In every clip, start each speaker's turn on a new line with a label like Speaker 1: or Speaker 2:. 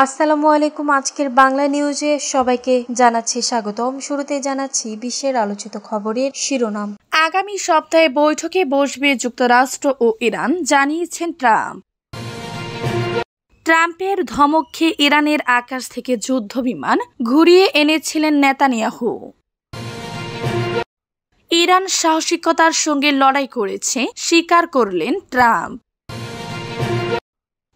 Speaker 1: আসসালামু আলাইকুম। আজকের বাংলা নিউজে সবাইকে জানাচ্ছি স্বাগতম। শুরুতে জানাচ্ছি বিশ্বের আলোচিত খবরের শিরোনাম।
Speaker 2: আগামী সপ্তাহে বৈঠকে বসবে যুক্তরাষ্ট্র ও ইরান, জানিয়েছেন ট্রাম্প। ট্রাম্পের ধমক খেয়ে ইরানের আকাশ থেকে যুদ্ধ বিমান ঘুরিয়ে এনেছিলেন নেতানিয়াহু। ইরান সাহসিকতার সঙ্গে লড়াই করেছে, স্বীকার করলেন ট্রাম্প।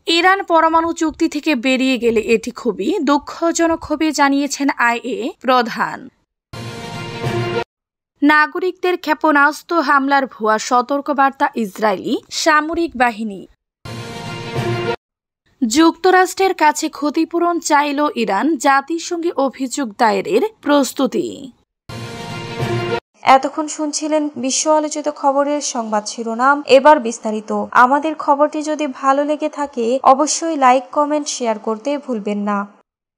Speaker 2: ইরান পরমাণু চুক্তি থেকে বেরিয়ে গেলে এটি খুবই দুঃখজনক হবে, জানিয়েছেন আইএ প্রধান। নাগরিকদের ক্ষেপণাস্ত্র হামলার ভুয়া সতর্কবার্তা ইসরায়েলি সামরিক বাহিনী। যুক্তরাষ্ট্রের কাছে ক্ষতিপূরণ চাইল ইরান, জাতিসংঘে অভিযোগ দায়েরের প্রস্তুতি।
Speaker 1: এতক্ষণ শুনছিলেন বিশ্ব আলোচিত খবরের সংবাদ শিরোনাম। এবার বিস্তারিত। আমাদের খবরটি যদি ভালো লেগে থাকে অবশ্যই লাইক, কমেন্ট, শেয়ার করতে ভুলবেন না।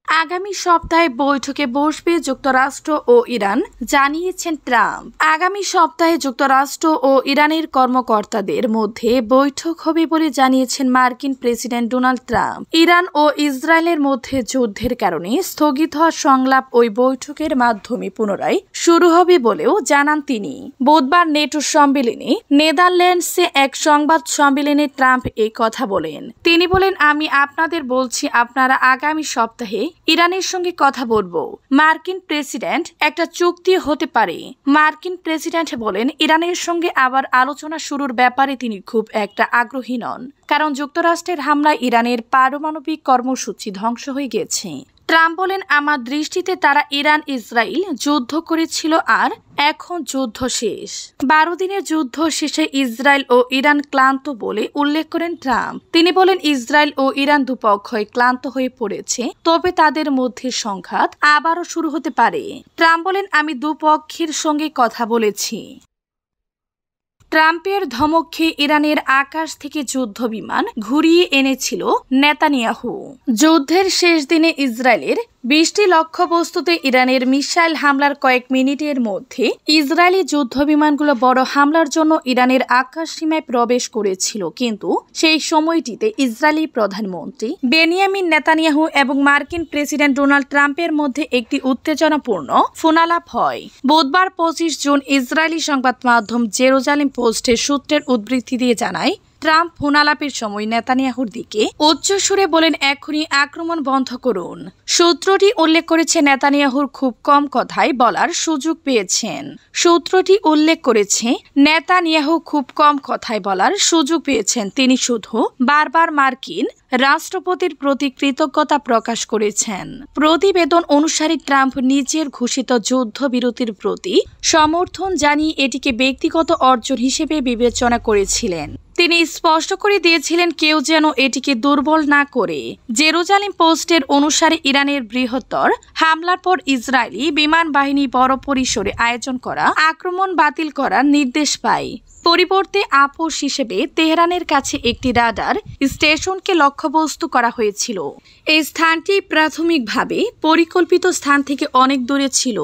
Speaker 2: আগামী সপ্তাহে বৈঠকে বসবে যুক্তরাষ্ট্র ও ইরান, জানিয়েছেন ট্রাম্প। আগামী সপ্তাহে যুক্তরাষ্ট্র ও ইরানের কর্মকর্তাদের মধ্যে বৈঠক হবে বলে জানিয়েছেন মার্কিন প্রেসিডেন্ট ডোনাল্ড ট্রাম্প। ইরান ও ইসরায়েলের মধ্যে যুদ্ধের কারণে স্থগিত হওয়া সংলাপ ওই বৈঠকের মাধ্যমে পুনরায় শুরু হবে বলেও জানান তিনি। বুধবার নেটো সম্মেলনে নেদারল্যান্ডসে এক সংবাদ সম্মেলনে ট্রাম্প এই কথা বলেন। তিনি বলেন, আমি আপনাদের বলছি, আপনারা আগামী সপ্তাহে ইরানের সঙ্গে কথা বলবো। মার্কিন প্রেসিডেন্ট একটা চুক্তি হতে পারে। মার্কিন প্রেসিডেন্ট বলেন, ইরানের সঙ্গে আবার আলোচনা শুরুর ব্যাপারে তিনি খুব একটা আগ্রহী নন, কারণ যুক্তরাষ্ট্রের হামলায় ইরানের পারমাণবিক কর্মসূচি ধ্বংস হয়ে গেছে। ট্রাম্প বলেন, আমার দৃষ্টিতে তারা ইরান ইসরায়েল যুদ্ধ করেছিল আর এখন যুদ্ধ শেষ। 12 দিনের যুদ্ধ শেষে ইসরায়েল ও ইরান ক্লান্ত বলে উল্লেখ করেন ট্রাম্প। তিনি বলেন, ইসরায়েল ও ইরান দুপক্ষই ক্লান্ত হয়ে পড়েছে, তবে তাদের মধ্যে সংঘাত আবারও শুরু হতে পারে। ট্রাম্প বলেন, আমি দুপক্ষের সঙ্গে কথা বলেছি। ট্রাম্পের ধমক খেয়ে ইরানের আকাশ থেকে যুদ্ধ বিমান ঘুরিয়ে এনেছিল নেতানিয়াহু। যুদ্ধের শেষ দিনে ইসরায়েলের 20টি লক্ষ্যবস্তুতে ইরানের মিসাইল হামলার কয়েক মিনিটের মধ্যে ইসরায়েলি যুদ্ধ বিমানগুলো বড় হামলার জন্য ইরানের আকাশ সীমায় প্রবেশ করেছিল, কিন্তু সেই সময়টিতে ইসরায়েলি প্রধানমন্ত্রী বেনিয়ামিন নেতানিয়াহু এবং মার্কিন প্রেসিডেন্ট ডোনাল্ড ট্রাম্পের মধ্যে একটি উত্তেজনাপূর্ণ ফোনালাপ হয়। বুধবার 25 জুন ইসরায়েলি সংবাদ মাধ্যম জেরুজালেম পোস্টের সূত্রের উদ্ধৃতি দিয়ে জানায়, ট্রাম্প ফোনালাপের সময় নেতানিয়াহুর দিকে উচ্চস্বরে বলেন, এখনই আক্রমণ বন্ধ করুন। সূত্রটি উল্লেখ করেছে, নেতানিয়াহুর খুব কম কথাই বলার সুযোগ পেয়েছেন। সূত্রটি উল্লেখ করেছে, নেতানিয়াহু খুব কম কথাই বলার সুযোগ পেয়েছেন। তিনি শুধু বারবার মার্কিন রাষ্ট্রপতির প্রতি কৃতজ্ঞতা প্রকাশ করেছেন। প্রতিবেদন অনুসারে ট্রাম্প নিজের ঘোষিত যুদ্ধবিরতির প্রতি সমর্থন জানিয়ে এটিকে ব্যক্তিগত অর্জন হিসেবে বিবেচনা করেছিলেন। তিনি স্পষ্ট করে দিয়েছিলেন, কেউ যেন এটিকে দুর্বল না করে। জেরুজালেম পোস্টের অনুসারে ইরানের বৃহত্তর হামলার পর ইসরায়েলি বিমান বাহিনী বড় পরিসরে আয়োজন করা আক্রমণ বাতিল করার নির্দেশ পায়। পরিবর্তে আপোষ হিসেবে তেহরানের কাছে একটি রাডার স্টেশনকে লক্ষ্যবস্তু করা হয়েছিল। এই স্থানটি প্রাথমিকভাবে পরিকল্পিত স্থান থেকে অনেক দূরে ছিল।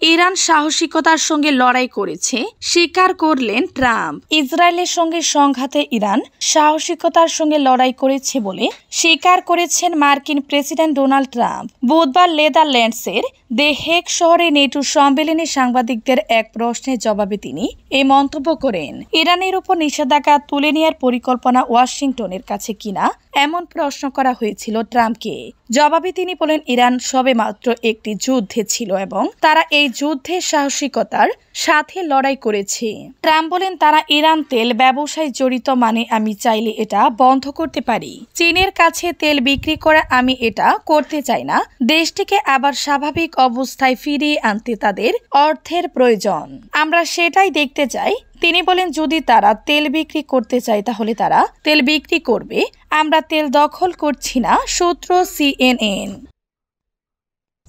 Speaker 2: ইরান সাহসিকতার সঙ্গে লড়াই করেছে, স্বীকার করলেন ট্রাম্প। ইসরায়েলের সঙ্গে সংঘাতে ইরান সাহসিকতার সঙ্গে লড়াই করেছে বলে স্বীকার করেছেন মার্কিন প্রেসিডেন্ট ডোনাল্ড ট্রাম্প। বুধবার নেদারল্যান্ডসের দ্য হেগ শহরে নেটো সম্মেলনে সাংবাদিকদের এক প্রশ্নের জবাবে তিনি এই মন্তব্য করেন। ইরানের উপর নিষেধাজ্ঞা তুলে নেওয়ার পরিকল্পনা ওয়াশিংটনের কাছে কিনা এমন প্রশ্ন করা হয়েছিল ট্রাম্পকে। জবাবে তিনি বলেন, ইরান সবেমাত্র একটি যুদ্ধে ছিল এবং তারা এই যুদ্ধে সাহসিকতার সাথে লড়াই করেছে। ট্রাম্প বলেন, তারা ইরান তেল ব্যবসায় জড়িত, মানে আমি চাইলে এটা বন্ধ করতে পারি। চীনের কাছে তেল বিক্রি করে আমি এটা করতে চাই না। দেশটিকে আবার স্বাভাবিক অবস্থায় ফিরিয়ে আনতে তাদের অর্থের প্রয়োজন। আমরা সেটাই দেখতে চাই। তিনি বলেন, যদি তারা তেল বিক্রি করতে চায় তাহলে তারা তেল বিক্রি করবে। আমরা তেল দখল করছি না। সূত্র CNN।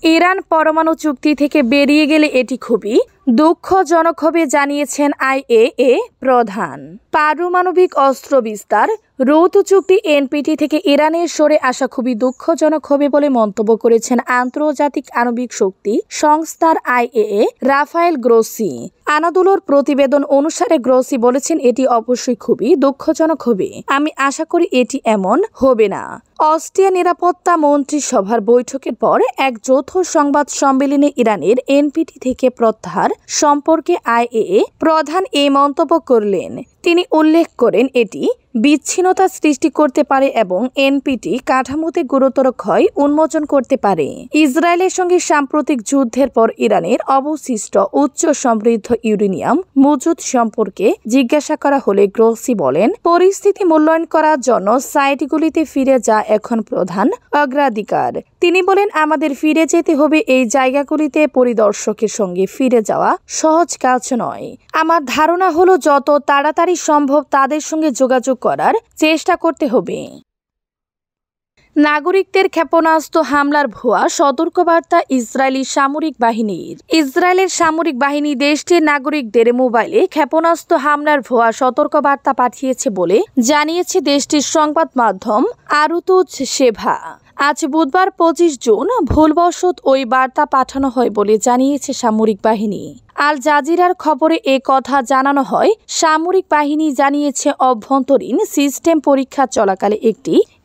Speaker 2: ইরান পরমাণু চুক্তি থেকে বেরিয়ে গেলে এটি খুবই দুঃখজনকভাবে জানিয়েছেন আইএএ প্রধান। পারমাণবিক অস্ত্র বিস্তার রোধ চুক্তি এনপিটি থেকে ইরানের সরে আসা খুবই দুঃখজনক হবে বলে মন্তব্য করেছেন আন্তর্জাতিক আণবিক শক্তি সংস্থার আইএএ রাফায়েল গ্রোসি। আনাদোলোর প্রতিবেদন অনুসারে গ্রোসি বলেছেন, এটি অবশ্যই খুবই দুঃখজনক হবে। আমি আশা করি এটি এমন হবে না। অস্ট্রিয়া নিরাপত্তা মন্ত্রিসভার বৈঠকের পর এক যৌথ সংবাদ সম্মেলনে ইরানের এনপিটি থেকে প্রত্যাহার সম্পর্কে আইএএ প্রধান এই মন্তব্য করলেন। তিনি উল্লেখ করেন, এটি বিচ্ছিন্নতা সৃষ্টি করতে পারে এবং এনপিটি কাঠামোতে গুরুতর ক্ষয় উন্মোচন করতে পারে। ইসরায়েলের সঙ্গে সাম্প্রতিক যুদ্ধের পর ইরানের অবশিষ্ট উচ্চ সমৃদ্ধ ইউরেনিয়াম মজুদ সম্পর্কে জিজ্ঞাসা করা হলে গ্রোসি বলেন, পরিস্থিতি মূল্যায়ন করার জন্য সাইটগুলিতে ফিরে যাওয়া এখন প্রধান অগ্রাধিকার। তিনি বলেন, আমাদের ফিরে যেতে হবে। এই জায়গাগুলিতে পরিদর্শকের সঙ্গে ফিরে যাওয়া সহজ কাজ নয়। আমার ধারণা হলো যত তাড়াতাড়ি সম্ভব তাদের সঙ্গে যোগাযোগ করার চেষ্টা করতে হবে। নাগরিকদের ক্ষেপণাস্ত্র হামলার ভুয়া সতর্কবার্তা ইসরায়েলি সামরিক বাহিনীর। ইসরায়েলের সামরিক বাহিনী দেশটির নাগরিকদের মোবাইলে ক্ষেপণাস্ত্র হামলার ভুয়া সতর্কবার্তা পাঠিয়েছে বলে জানিয়েছে দেশটির সংবাদ মাধ্যম আরুতুজ সেভা। আজ বুধবার 25 জুন ভুলবশত ওই বার্তা পাঠানো হয় বলে জানিয়েছে সামরিক বাহিনী। আল জাজিরার খবরে এ কথা জানানো হয়, সামরিক বাহিনী জানিয়েছে অভ্যন্তরীণ সিস্টেম পরীক্ষা চলাকালে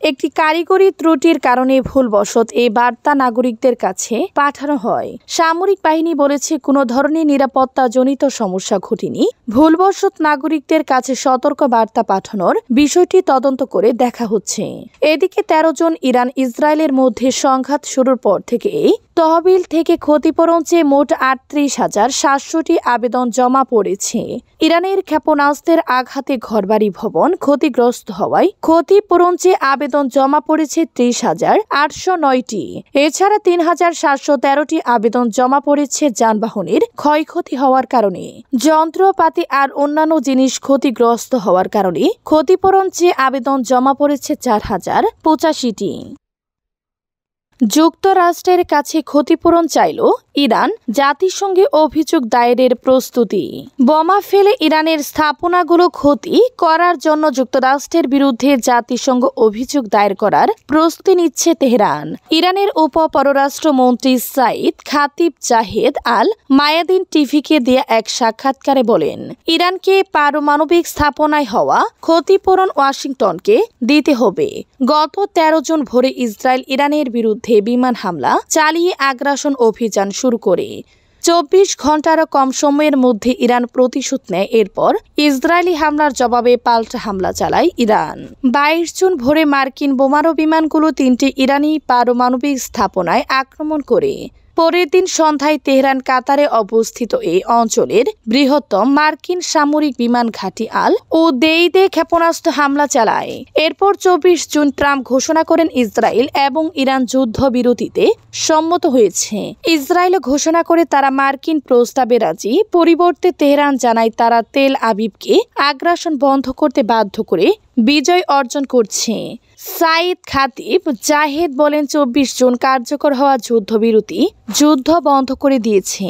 Speaker 2: একটি কারিগরি ত্রুটির কারণে ভুলবশত এই বার্তা নাগরিকদের কাছে পাঠানো হয়। সামরিক বাহিনী বলেছে, কোনো ধরনের নিরাপত্তাজনিত সমস্যা ঘটেনি। ভুলবশত নাগরিকদের কাছে সতর্ক বার্তা পাঠানোর বিষয়টি তদন্ত করে দেখা হচ্ছে। এদিকে 13 জন ইরান ইসরায়েলের মধ্যে সংঘাত শুরুর পর থেকে তহবিল থেকে ক্ষতিপূরণ চেয়ে মোট 38,700টি আবেদন জমা পড়েছে। ইরানের ক্ষেপণাস্ত্রের আঘাতে ঘরবাড়ি ভবন ক্ষতিগ্রস্ত হওয়ায় ক্ষতিপূরণ চেয়ে আবেদন জমা পড়েছে 30,809টি। এছাড়া 3,713টি আবেদন জমা পড়েছে যানবাহনের ক্ষয়ক্ষতি হওয়ার কারণে। যন্ত্রপাতি আর অন্যান্য জিনিস ক্ষতিগ্রস্ত হওয়ার কারণে ক্ষতিপূরণ চেয়ে আবেদন জমা পড়েছে 4,085টি। যুক্তরাষ্ট্রের কাছে ক্ষতিপূরণ চাইল ইরান, জাতিসংঘে অভিযোগ দায়েরের প্রস্তুতি। বোমা ফেলে ইরানের স্থাপনাগুলো ক্ষতি করার জন্য যুক্তরাষ্ট্রের বিরুদ্ধে জাতিসংঘ অভিযোগ দায়ের করার প্রস্তুতি নিচ্ছে তেহরান। ইরানের উপ পররাষ্ট্রমন্ত্রী সাইদ খাতিব জাহেদ আল মায়াদিন টিভিকে দেয়া এক সাক্ষাৎকারে বলেন, ইরানকে পারমাণবিক স্থাপনায় হওয়া ক্ষতিপূরণ ওয়াশিংটনকে দিতে হবে। গত 13 জুন ভোরে ইসরায়েল ইরানের বিরুদ্ধে বিমান হামলা চালিয়ে আগ্রাসন অভিযান শুরু করে 24 ঘন্টারও কম সময়ের মধ্যে ইরান প্রতিশোধ নেয়। এরপর ইসরায়েলি হামলার জবাবে পাল্টা হামলা চালায় ইরান। 22 জুন ভোরে মার্কিন বোমারু বিমানগুলো 3টি ইরানি পারমাণবিক স্থাপনায় আক্রমণ করে। পরের দিন সন্ধ্যায় তেহরান কাতারে অবস্থিত এই অঞ্চলের বৃহত্তম মার্কিন সামরিক বিমান ঘাঁটি আল উদেইদে ক্ষেপণাস্ত্র হামলা চালায়। এরপর 24 জুন ট্রাম্প ঘোষণা করেন ইসরায়েল এবং ইরান যুদ্ধবিরতিতে সম্মত হয়েছে। ইসরায়েল ঘোষণা করে তারা মার্কিন প্রস্তাবে রাজি। পরিবর্তে তেহরান জানায় তারা তেল আবিবকে আগ্রাসন বন্ধ করতে বাধ্য করে বিজয় অর্জন করছে। সাইদ খাতিব জাহেদ বলেন, 24 জুন কার্যকর হওয়া যুদ্ধবিরতি যুদ্ধ বন্ধ করে দিয়েছে